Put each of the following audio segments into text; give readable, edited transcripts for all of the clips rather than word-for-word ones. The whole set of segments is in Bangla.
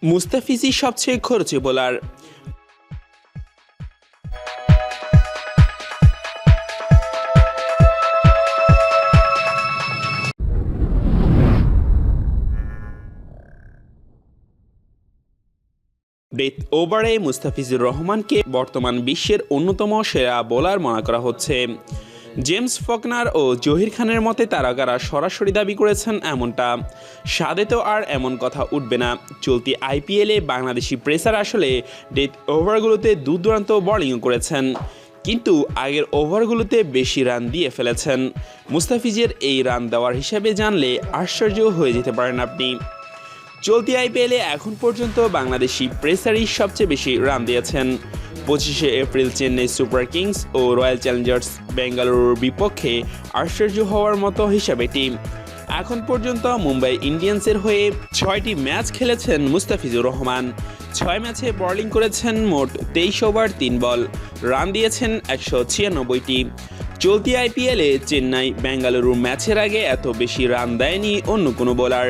মুস্তাফিজই সবচেয়ে খরচে বোলার। ডেথ ওভারে মুস্তাফিজুর রহমানকে বর্তমান বিশ্বের অন্যতম সেরা বোলার মনে করা হচ্ছে। জেমস ফকনার ও জহির খানের মতে তারকারা সরাসরি দাবি করেছেন এমনটা। সাদে তো আর এমন কথা উঠবে না। চলতি আইপিএলে বাংলাদেশি পেসার আসলে ডেথ ওভারগুলোতে দুর্দান্ত বোলিং করেছেন, কিন্তু আগের ওভারগুলোতে বেশি রান দিয়ে ফেলেছেন। মুস্তাফিজের এই রান দেওয়ার হিসাবে জানলে আশ্চর্য হয়ে যেতে পারেন আপনি। চলতি আইপিএলে এখন পর্যন্ত বাংলাদেশি পেসারই সবচেয়ে বেশি রান দিয়েছেন। 25শে এপ্রিল চেন্নাই সুপার কিংস ও রয়্যাল চ্যালেঞ্জার্স বেঙ্গালুরুর বিপক্ষে আশ্চর্য হওয়ার মতো হিসাবে টিম। এখন পর্যন্ত মুম্বাই ইন্ডিয়ান্সের হয়ে 6টি ম্যাচ খেলেছেন মুস্তাফিজুর রহমান। 6 ম্যাচে বোলিং করেছেন মোট 23 ওভার 3 বল, রান দিয়েছেন 196টি। চলতি আইপিএলে চেন্নাই বেঙ্গালুরু ম্যাচের আগে এত বেশি রান দেয়নি অন্য কোনো বোলার।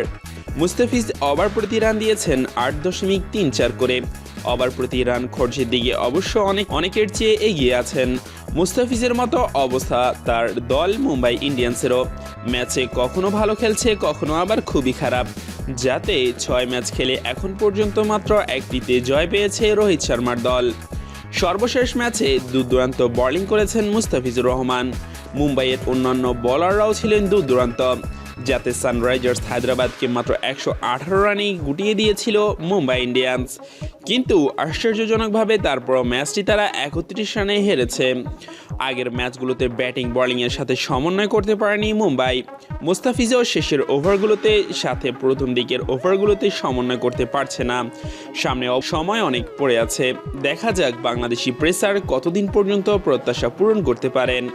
মুস্তাফিজ ওভার প্রতি রান দিয়েছেন 8.34 করে। ওভার প্রতি রান খরচের দিকে অবশ্য অনেকের চেয়ে এগিয়ে আছেন। মুস্তাফিজের মতো অবস্থা তার দল মুম্বাই ইন্ডিয়ান্সেরও। ম্যাচে কখনো ভালো খেলছে, কখনো আবার খুবই খারাপ, যাতে 6 ম্যাচ খেলে এখন পর্যন্ত মাত্র একটিতে জয় পেয়েছে রোহিত শর্মার দল। সর্বশেষ ম্যাচে দুর্দান্ত বোলিং করেছেন মুস্তাফিজুর রহমান। মুম্বাইয়ের অন্যান্য বোলাররাও ছিলেন দুর্দান্ত, যাতে সানরাইজার্স হায়দ্রাবাদকে মাত্র 118 রানেই গুটিয়ে দিয়েছিল মুম্বাই ইন্ডিয়ান্স। কিন্তু আশ্চর্যজনকভাবে তারপর ম্যাচটি তারা 31 রানে হেরেছে। আগের ম্যাচগুলোতে ব্যাটিং বোলিংয়ের সাথে সমন্বয় করতে পারেনি মুম্বাই। মুস্তাফিজও শেষের ওভারগুলোতে সাথে প্রথম দিকের ওভারগুলোতে সমন্বয় করতে পারছে না। সামনে সময় অনেক পড়ে আছে। দেখা যাক বাংলাদেশি পেসার কতদিন পর্যন্ত প্রত্যাশা পূরণ করতে পারেন।